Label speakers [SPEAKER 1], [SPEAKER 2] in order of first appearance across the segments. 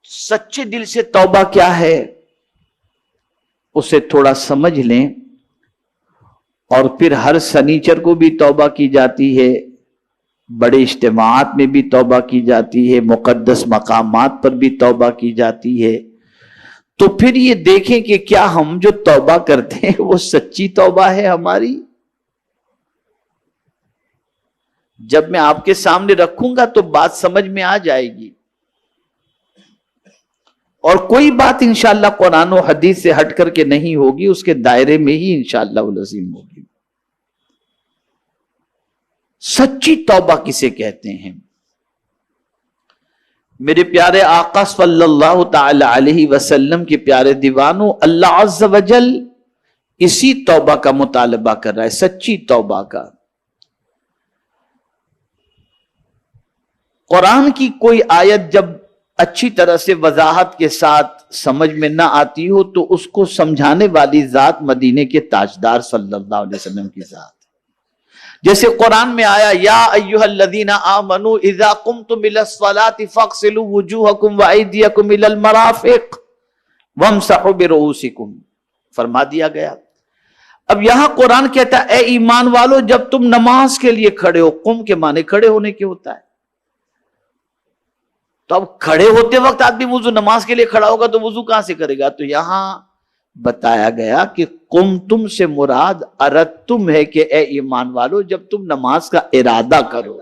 [SPEAKER 1] سچے دل سے توبہ کیا ہے اسے تھوڑا سمجھ لیں، اور پھر ہر سنیچر کو بھی توبہ کی جاتی ہے، بڑے اجتماعات میں بھی توبہ کی جاتی ہے، مقدس مقامات پر بھی توبہ کی جاتی ہے، تو پھر یہ دیکھیں کہ کیا ہم جو توبہ کرتے ہیں وہ سچی توبہ ہے ہماری؟ جب میں آپ کے سامنے رکھوں گا تو بات سمجھ میں آ جائے گی، اور کوئی بات انشاءاللہ قرآن و حدیث سے ہٹ کر کے نہیں ہوگی، اس کے دائرے میں ہی انشاءاللہ العظیم ہوگی۔ سچی توبہ کسے کہتے ہیں؟ میرے پیارے آقا صلی اللہ تعالی علیہ وسلم کے پیارے دیوانوں، اللہ عز و جل اسی توبہ کا مطالبہ کر رہا ہے، سچی توبہ کا۔ قرآن کی کوئی آیت جب اچھی طرح سے وضاحت کے ساتھ سمجھ میں نہ آتی ہو تو اس کو سمجھانے والی ذات مدینے کے تاجدار صلی اللہ علیہ وسلم کی ذات۔ جیسے قرآن میں آیا یا ایھا الذین آمنوا اذا قمتم الى الصلاۃ فاغسلوا وجوہکم وایدیکم الى المرافق وامسحوا برؤوسکم، فرما دیا گیا۔ اب یہاں قرآن کہتا ہے اے ایمان والو جب تم نماز کے لیے کھڑے ہو، قم کے معنی کھڑے ہونے کے ہوتا ہے، تو اب کھڑے ہوتے وقت آدمی وضو نماز کے لیے کھڑا ہوگا تو وضو کہاں سے کرے گا؟ تو یہاں بتایا گیا کہ قم تم سے مراد ارتم ہے کہ اے ایمان والو جب تم نماز کا ارادہ کرو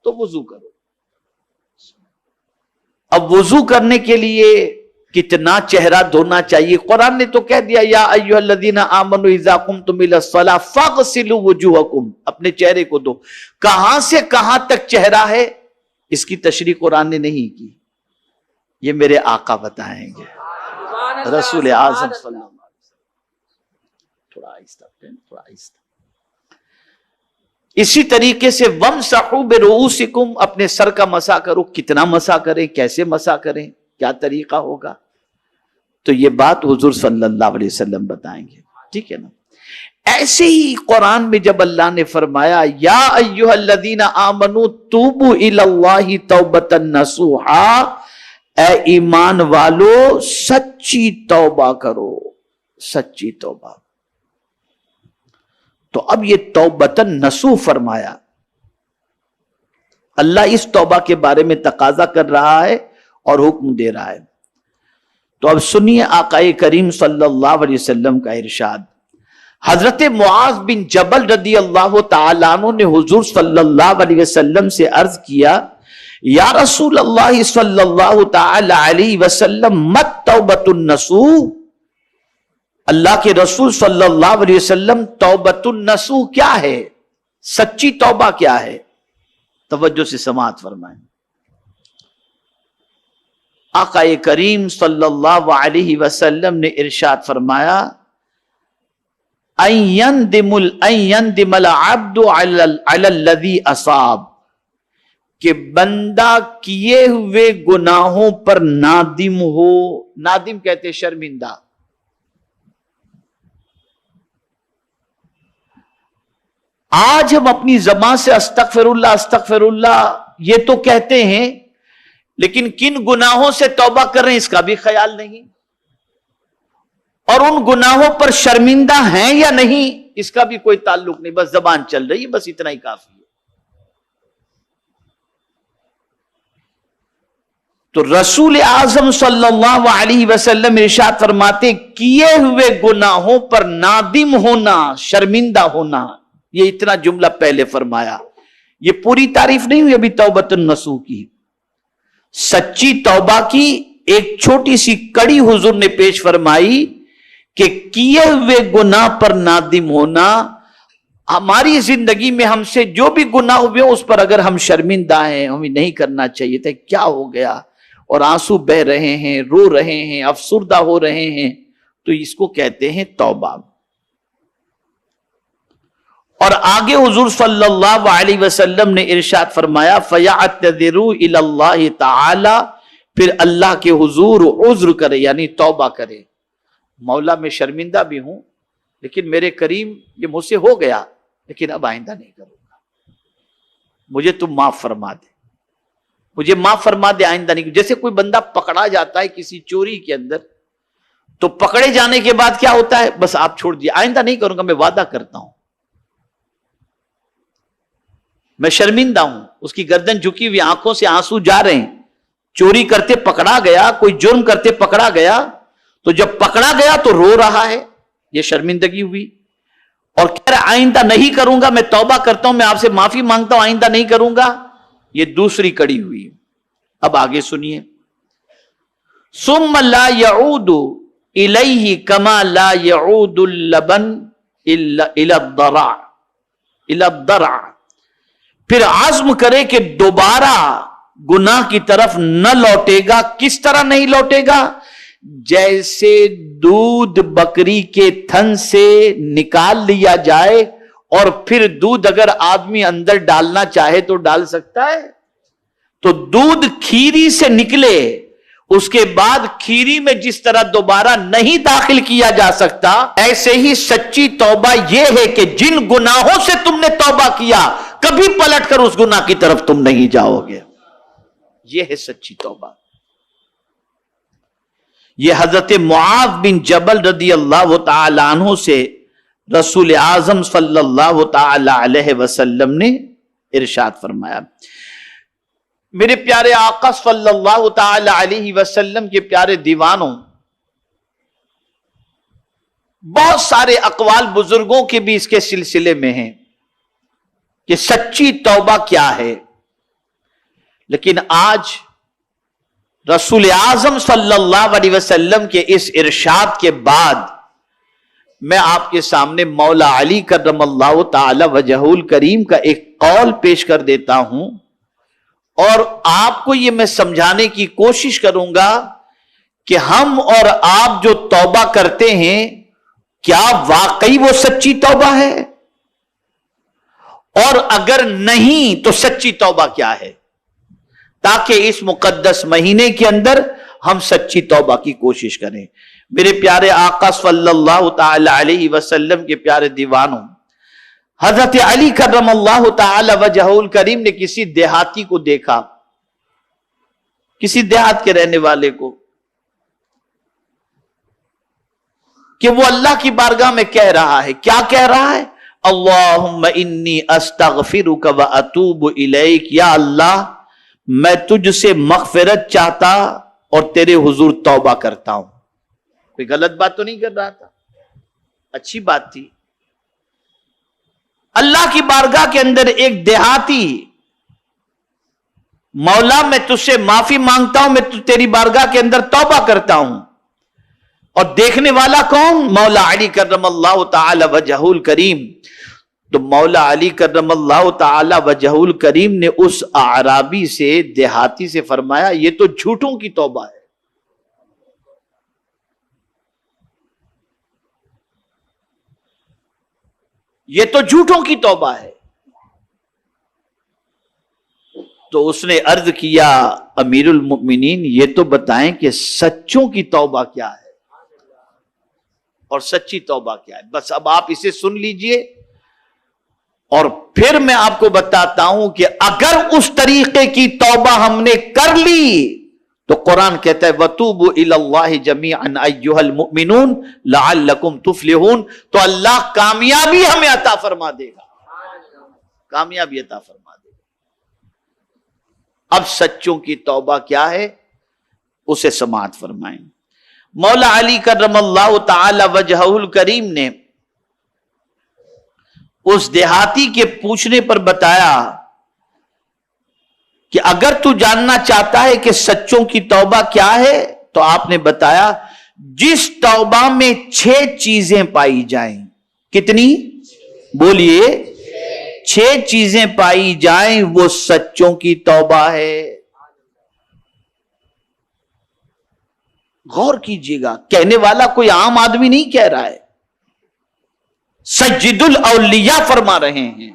[SPEAKER 1] تو وضو کرو۔ اب وضو کرنے کے لیے کتنا چہرہ دھونا چاہیے؟ قرآن نے تو کہہ دیا یا ایھا الذین آمنوا اذا قمتم الى الصلاۃ فاغسلوا وجوہکم، اپنے چہرے کو دھو۔ کہاں سے کہاں تک چہرہ ہے اس کی تشریح قرآن نے نہیں کی، یہ میرے آقا بتائیں گے، رسول اعظم صلی اللہ علیہ وسلم۔ تھوڑا آہستہ۔ اسی طریقے سے وَامْسَحُوا بِرُؤُوسِكُمْ، اپنے سر کا مسح کرو۔ کتنا مسح کریں، کیسے مسح کریں، کیا طریقہ ہوگا، تو یہ بات حضور صلی اللہ علیہ وسلم بتائیں گے، ٹھیک ہے نا۔ ایسے ہی قرآن میں جب اللہ نے فرمایا یا ایھا الذین آمنوا توبوا الی اللہ توبۃ نصوحا، اے ایمان والو سچی توبہ کرو، سچی توبہ۔ تو اب یہ توبۃ نصوح فرمایا، اللہ اس توبہ کے بارے میں تقاضا کر رہا ہے اور حکم دے رہا ہے۔ تو اب سنیے آقا کریم صلی اللہ علیہ وسلم کا ارشاد۔ حضرت معاذ بن جبل رضی اللہ تعالیٰ عنہ نے حضور صلی اللہ علیہ وسلم سے عرض کیا یا رسول اللہ صلی اللہ تعالی علیہ وسلم مت توبۃ النصوح، اللہ کے رسول صلی اللہ علیہ وسلم توبۃ النصوح کیا ہے، سچی توبہ کیا ہے؟ توجہ سے سماعت فرمائیں۔ آقا کریم صلی اللہ علیہ وسلم نے ارشاد فرمایا ان يندم العبد على الذي اصاب، کہ بندہ کیے ہوئے گناہوں پر نادم ہو۔ نادم کہتے شرمندہ۔ آج ہم اپنی زبان سے استغفر اللہ یہ تو کہتے ہیں، لیکن کن گناہوں سے توبہ کر رہے ہیں اس کا بھی خیال نہیں، اور ان گناہوں پر شرمندہ ہیں یا نہیں اس کا بھی کوئی تعلق نہیں، بس زبان چل رہی ہے، بس اتنا ہی کافی ہے۔ تو رسول اعظم صلی اللہ علیہ وسلم ارشاد فرماتے کیے ہوئے گناہوں پر نادم ہونا، شرمندہ ہونا، یہ اتنا جملہ پہلے فرمایا۔ یہ پوری تعریف نہیں ہوئی ابھی توبۃ النصوح کی، سچی توبہ کی ایک چھوٹی سی کڑی حضور نے پیش فرمائی کہ کیے ہوئے گناہ پر نادم ہونا، ہماری زندگی میں ہم سے جو بھی گناہ ہوئے اس پر اگر ہم شرمندہ ہیں، ہمیں نہیں کرنا چاہیے تھا، کیا ہو گیا، اور آنسو بہ رہے ہیں، رو رہے ہیں، افسردہ ہو رہے ہیں، تو اس کو کہتے ہیں توبہ۔ اور آگے حضور صلی اللہ علیہ وسلم نے ارشاد فرمایا فَيَعْتَذِرُوا إِلَى اللَّهِ تَعَالَى، پھر اللہ کے حضور عذر کرے، یعنی توبہ کرے، مولا میں شرمندہ بھی ہوں لیکن میرے کریم یہ مجھ سے ہو گیا، لیکن اب آئندہ نہیں کروں گا، مجھے تم معاف فرما دے، مجھے معاف فرما دے، آئندہ نہیں. جیسے کوئی بندہ پکڑا جاتا ہے کسی چوری کے اندر، تو پکڑے جانے کے بعد کیا ہوتا ہے؟ بس آپ چھوڑ دیے، آئندہ نہیں کروں گا، میں وعدہ کرتا ہوں، میں شرمندہ ہوں. اس کی گردن جھکی ہوئی، آنکھوں سے آنسو جا رہے ہیں. چوری کرتے پکڑا گیا، کوئی جرم کرتے پکڑا گیا، تو جب پکڑا گیا تو رو رہا ہے، یہ شرمندگی ہوئی. اور کہہ رہا آئندہ نہیں کروں گا، میں توبہ کرتا ہوں، میں آپ سے معافی مانگتا ہوں، آئندہ نہیں کروں گا. یہ دوسری کڑی ہوئی. اب آگے سنیے. ثم لا يعود الیہ کما لا يعود اللبن الى الضرع. پھر عزم کرے کہ دوبارہ گناہ کی طرف نہ لوٹے گا. کس طرح نہیں لوٹے گا؟ جیسے دودھ بکری کے تھن سے نکال لیا جائے اور پھر دودھ اگر آدمی اندر ڈالنا چاہے تو ڈال سکتا ہے. تو دودھ کھیری سے نکلے، اس کے بعد کھیری میں جس طرح دوبارہ نہیں داخل کیا جا سکتا، ایسے ہی سچی توبہ یہ ہے کہ جن گناہوں سے تم نے توبہ کیا کبھی پلٹ کر اس گناہ کی طرف تم نہیں جاؤ گے. یہ ہے سچی توبہ. یہ حضرت معاذ بن جبل رضی اللہ تعالی عنہ سے رسول اعظم صلی اللہ تعالی علیہ وسلم نے ارشاد فرمایا. میرے پیارے آقا صلی اللہ تعالی علیہ وسلم کے پیارے دیوانوں، بہت سارے اقوال بزرگوں کے بھی اس کے سلسلے میں ہیں کہ سچی توبہ کیا ہے. لیکن آج رسول اعظم صلی اللہ علیہ وسلم کے اس ارشاد کے بعد میں آپ کے سامنے مولا علی کرم اللہ تعالی وجہہ الکریم کا ایک قول پیش کر دیتا ہوں، اور آپ کو یہ میں سمجھانے کی کوشش کروں گا کہ ہم اور آپ جو توبہ کرتے ہیں کیا واقعی وہ سچی توبہ ہے، اور اگر نہیں تو سچی توبہ کیا ہے، تاکہ اس مقدس مہینے کے اندر ہم سچی توبہ کی کوشش کریں. میرے پیارے آقا صلی اللہ تعالی علیہ وسلم کے پیارے دیوانوں، حضرت علی کرم اللہ تعالی وجہہ الکریم نے کسی دیہاتی کو دیکھا، کسی دیہات کے رہنے والے کو، کہ وہ اللہ کی بارگاہ میں کہہ رہا ہے. کیا کہہ رہا ہے؟ اللہم انی استغفرک و اتوب الیک. یا اللہ، میں تجھ سے مغفرت چاہتا اور تیرے حضور توبہ کرتا ہوں. کوئی غلط بات تو نہیں کر رہا تھا، اچھی بات تھی. اللہ کی بارگاہ کے اندر ایک دیہاتی، مولا میں تجھ سے معافی مانگتا ہوں، میں تیری بارگاہ کے اندر توبہ کرتا ہوں. اور دیکھنے والا کون؟ مولا علی کرم اللہ تعالی وجہہ الکریم. تو مولا علی کرم اللہ تعالی وجہہ الکریم نے اس اعرابی سے، دیہاتی سے فرمایا یہ تو جھوٹوں کی توبہ ہے. یہ تو جھوٹوں کی توبہ ہے. تو اس نے عرض کیا امیر المؤمنین یہ تو بتائیں کہ سچوں کی توبہ کیا ہے اور سچی توبہ کیا ہے. بس اب آپ اسے سن لیجئے اور پھر میں آپ کو بتاتا ہوں کہ اگر اس طریقے کی توبہ ہم نے کر لی تو قرآن کہتا ہے وَتُوبُوا إِلَى اللَّهِ جَمِيعًا أَيُّهَا الْمُؤْمِنُونَ لَعَلَّكُمْ تُفْلِحُونَ. تو اللہ کامیابی ہمیں عطا فرما دے گا، کامیابی عطا فرما دے گا. اب سچوں کی توبہ کیا ہے اسے سماعت فرمائیں. مولا علی کرم اللہ تعالی وجہہ الکریم نے اس دیہاتی کے پوچھنے پر بتایا کہ اگر تو جاننا چاہتا ہے کہ سچوں کی توبہ کیا ہے تو آپ نے بتایا جس توبہ میں 6 چیزیں پائی جائیں. کتنی؟ بولیے. 6 چیزیں پائی جائیں وہ سچوں کی توبہ ہے. غور کیجئے گا، کہنے والا کوئی عام آدمی نہیں کہہ رہا ہے، سید الاولیاء فرما رہے ہیں.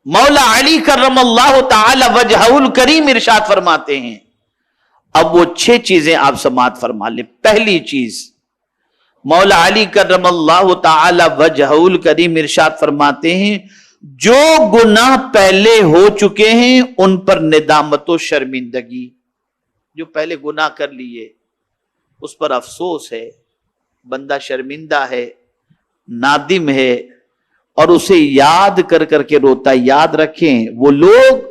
[SPEAKER 1] مولا علی کرم اللہ تعالی وجہہ الکریم ارشاد فرماتے ہیں. اب وہ 6 چیزیں آپ سماعت فرما لیں. پہلی چیز، مولا علی کرم اللہ تعالی وجہہ الکریم ارشاد فرماتے ہیں جو گناہ پہلے ہو چکے ہیں ان پر ندامت و شرمندگی. جو پہلے گناہ کر لیے اس پر افسوس ہے، بندہ شرمندہ ہے، نادم ہے، اور اسے یاد کر کر کے روتا ہے. یاد رکھیں وہ لوگ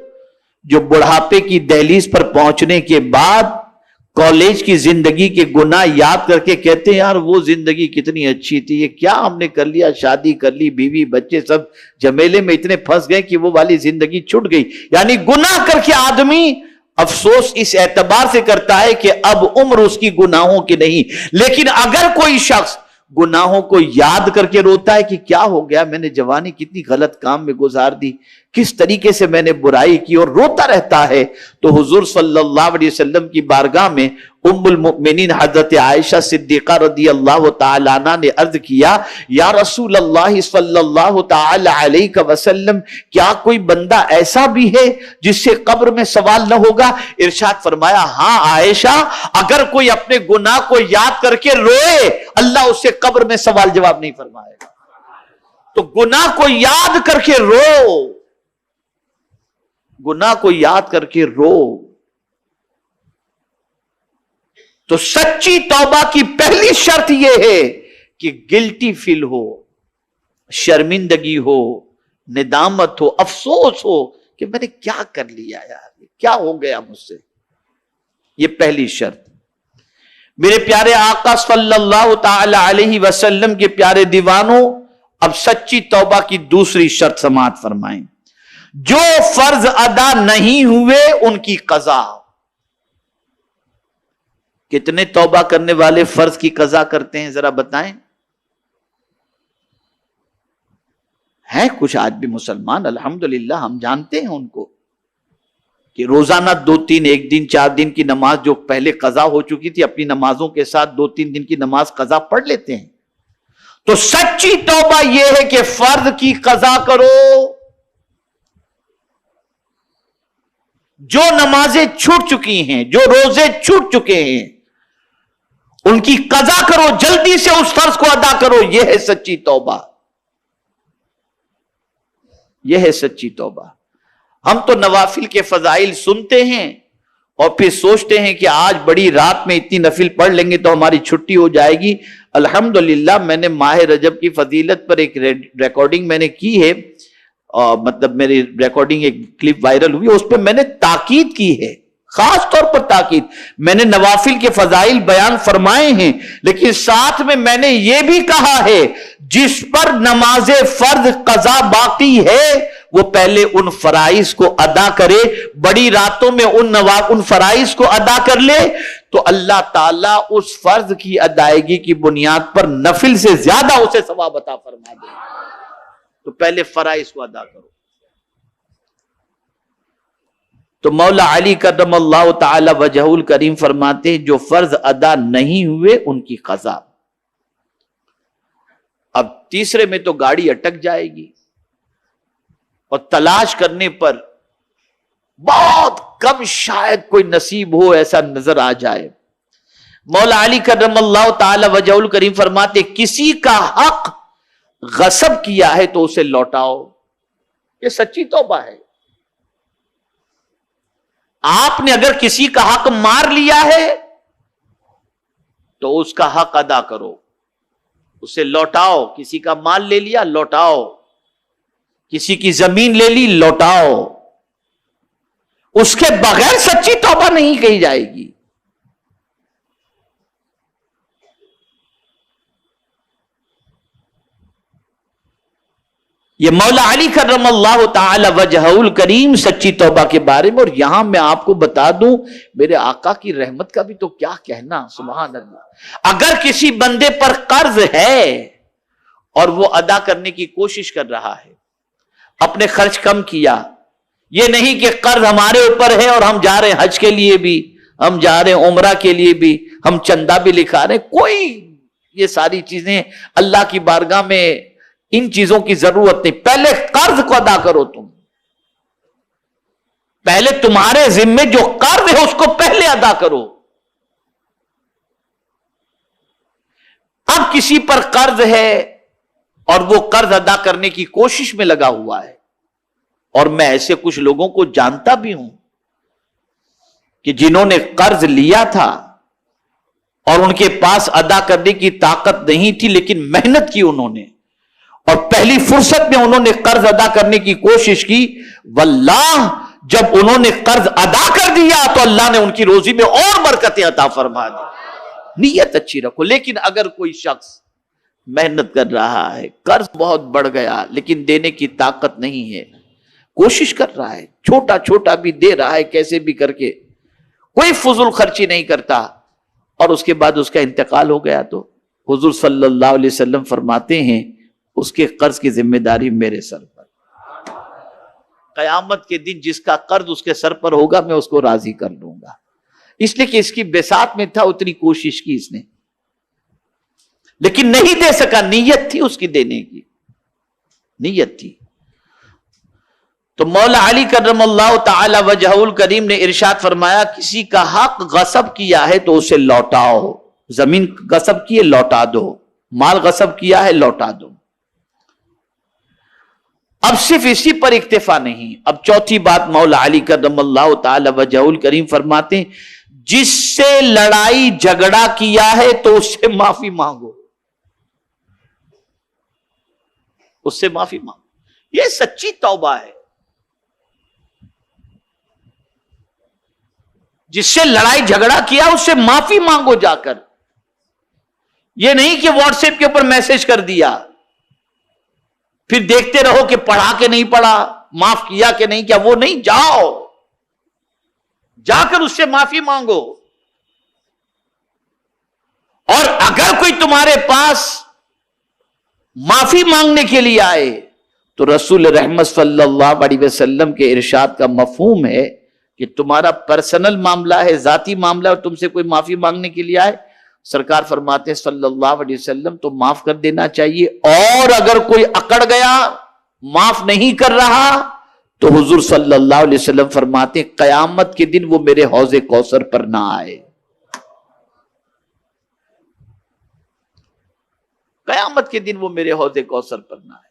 [SPEAKER 1] جو بڑھاپے کی دہلیز پر پہنچنے کے بعد کالج کی زندگی کے گناہ یاد کر کے کہتے ہیں یار وہ زندگی کتنی اچھی تھی، یہ کیا ہم نے کر لیا، شادی کر لی، بیوی بچے سب جمیلے میں اتنے پھنس گئے کہ وہ والی زندگی چھوٹ گئی. یعنی گناہ کر کے آدمی افسوس اس اعتبار سے کرتا ہے کہ اب عمر اس کی گناہوں کی نہیں. لیکن اگر کوئی شخص گناہوں کو یاد کر کے روتا ہے کہ کیا ہو گیا، میں نے جوانی کتنی غلط کام میں گزار دی، کس طریقے سے میں نے برائی کی، اور روتا رہتا ہے، تو حضور صلی اللہ علیہ وسلم کی بارگاہ میں ام المؤمنین حضرت عائشہ صدیقہ رضی اللہ تعالی عنہ نے عرض کیا یا رسول اللہ صلی اللہ تعالی علیہ وسلم کیا کوئی بندہ ایسا بھی ہے جس سے قبر میں سوال نہ ہوگا؟ ارشاد فرمایا ہاں عائشہ، اگر کوئی اپنے گناہ کو یاد کر کے روئے اللہ اس سے قبر میں سوال جواب نہیں فرمائے گا. تو گناہ کو یاد کر کے رو، گناہ کو یاد کر کے رو. تو سچی توبہ کی پہلی شرط یہ ہے کہ گلٹی فیل ہو، شرمندگی ہو، ندامت ہو، افسوس ہو کہ میں نے کیا کر لیا یار، کیا ہو گیا مجھ سے. یہ پہلی شرط. میرے پیارے آقا صلی اللہ تعالی علیہ وسلم کے پیارے دیوانوں، اب سچی توبہ کی دوسری شرط سماعت فرمائیں. جو فرض ادا نہیں ہوئے ان کی قضا. کتنے توبہ کرنے والے فرض کی قضا کرتے ہیں ذرا بتائیں؟ ہیں کچھ آج بھی مسلمان الحمدللہ، ہم جانتے ہیں ان کو کہ روزانہ 2-3 1 دن 4 دن کی نماز جو پہلے قضا ہو چکی تھی اپنی نمازوں کے ساتھ 2-3 دن کی نماز قضا پڑھ لیتے ہیں. تو سچی توبہ یہ ہے کہ فرض کی قضا کرو. جو نمازیں چھوٹ چکی ہیں، جو روزے چھوٹ چکے ہیں، ان کی قضا کرو، جلدی سے اس فرض کو ادا کرو. یہ ہے سچی توبہ، یہ ہے سچی توبہ. ہم تو نوافل کے فضائل سنتے ہیں اور پھر سوچتے ہیں کہ آج بڑی رات میں اتنی نفل پڑھ لیں گے تو ہماری چھٹی ہو جائے گی. الحمدللہ میں نے ماہ رجب کی فضیلت پر ایک ریکارڈنگ میں نے کی ہے، مطلب میری ریکارڈنگ ایک کلپ وائرل ہوئی، اس پہ میں نے تاکید کی ہے، خاص طور پر تاکید. میں نے نوافل کے فضائل بیان فرمائے ہیں، لیکن ساتھ میں میں نے یہ بھی کہا ہے جس پر نماز فرض قضا باقی ہے وہ پہلے ان فرائض کو ادا کرے، بڑی راتوں میں ان فرائض کو ادا کر لے تو اللہ تعالیٰ اس فرض کی ادائیگی کی بنیاد پر نفل سے زیادہ اسے ثواب عطا فرما دے. تو پہلے فرائض کو ادا کرو. تو مولا علی کرم اللہ تعالی وجہ الکریم فرماتے ہیں جو فرض ادا نہیں ہوئے ان کی قضا. اب تیسرے میں تو گاڑی اٹک جائے گی اور تلاش کرنے پر بہت کم شاید کوئی نصیب ہو ایسا نظر آ جائے. مولا علی کرم اللہ تعالی وجہ الکریم فرماتے کسی کا حق غصب کیا ہے تو اسے لوٹاؤ. یہ سچی توبہ ہے. آپ نے اگر کسی کا حق مار لیا ہے تو اس کا حق ادا کرو، اسے لوٹاؤ. کسی کا مال لے لیا لوٹاؤ، کسی کی زمین لے لی لوٹاؤ. اس کے بغیر سچی توبہ نہیں کہی جائے گی. یہ مولا علی کرم اللہ تعالی وجہ الکریم سچی توبہ کے بارے میں. اور یہاں میں آپ کو بتا دوں میرے آقا کی رحمت کا بھی تو کیا کہنا، سبحان اللہ. اگر کسی بندے پر قرض ہے اور وہ ادا کرنے کی کوشش کر رہا ہے، اپنے خرچ کم کیا، یہ نہیں کہ قرض ہمارے اوپر ہے اور ہم جا رہے ہیں حج کے لیے بھی، ہم جا رہے ہیں عمرہ کے لیے بھی، ہم چندہ بھی لکھا رہے ہیں، کوئی یہ ساری چیزیں اللہ کی بارگاہ میں ان چیزوں کی ضرورت نہیں. پہلے قرض کو ادا کرو. تم پہلے تمہارے ذمے جو قرض ہے اس کو پہلے ادا کرو. اب کسی پر قرض ہے اور وہ قرض ادا کرنے کی کوشش میں لگا ہوا ہے، اور میں ایسے کچھ لوگوں کو جانتا بھی ہوں کہ جنہوں نے قرض لیا تھا اور ان کے پاس ادا کرنے کی طاقت نہیں تھی، لیکن محنت کی انہوں نے، اور پہلی فرصت میں انہوں نے قرض ادا کرنے کی کوشش کی، واللہ جب انہوں نے قرض ادا کر دیا تو اللہ نے ان کی روزی میں اور برکتیں عطا فرما دی۔ نیت اچھی رکھو۔ لیکن اگر کوئی شخص محنت کر رہا ہے، قرض بہت بڑھ گیا لیکن دینے کی طاقت نہیں ہے، کوشش کر رہا ہے، چھوٹا چھوٹا بھی دے رہا ہے، کیسے بھی کر کے، کوئی فضول خرچی نہیں کرتا، اور اس کے بعد اس کا انتقال ہو گیا، تو حضور صلی اللہ علیہ وسلم فرماتے ہیں اس کے قرض کی ذمہ داری میرے سر پر۔ قیامت کے دن جس کا قرض اس کے سر پر ہوگا میں اس کو راضی کر لوں گا، اس لیے کہ اس کی بساط میں تھا، اتنی کوشش کی اس نے، لیکن نہیں دے سکا، نیت تھی اس کی دینے کی، نیت تھی۔ تو مولا علی کرم اللہ تعالی وجہہ الکریم نے ارشاد فرمایا کسی کا حق غصب کیا ہے تو اسے لوٹاؤ، زمین غصب کی ہے لوٹا دو، مال غصب کیا ہے لوٹا دو۔ اب صرف اسی پر اکتفا نہیں، اب چوتھی بات مولا علی کرم اللہ تعالی وجہہ الکریم فرماتے ہیں جس سے لڑائی جھگڑا کیا ہے تو اس سے معافی مانگو، اس سے معافی مانگو، یہ سچی توبہ ہے۔ جس سے لڑائی جھگڑا کیا اس سے معافی مانگو جا کر، یہ نہیں کہ واٹس ایپ کے اوپر میسج کر دیا پھر دیکھتے رہو کہ پڑھا کہ نہیں پڑھا، معاف کیا کہ نہیں کیا، وہ نہیں، جاؤ جا کر اس سے معافی مانگو۔ اور اگر کوئی تمہارے پاس معافی مانگنے کے لیے آئے تو رسول رحمت صلی اللہ علیہ وسلم کے ارشاد کا مفہوم ہے کہ تمہارا پرسنل معاملہ ہے، ذاتی معاملہ، اور تم سے کوئی معافی مانگنے کے لیے آئے، سرکار فرماتے ہیں صلی اللہ علیہ وسلم تو معاف کر دینا چاہیے، اور اگر کوئی اکڑ گیا معاف نہیں کر رہا تو حضور صلی اللہ علیہ وسلم فرماتے ہیں قیامت کے دن وہ میرے حوض کوثر پر نہ آئے، قیامت کے دن وہ میرے حوض کوثر پر نہ آئے۔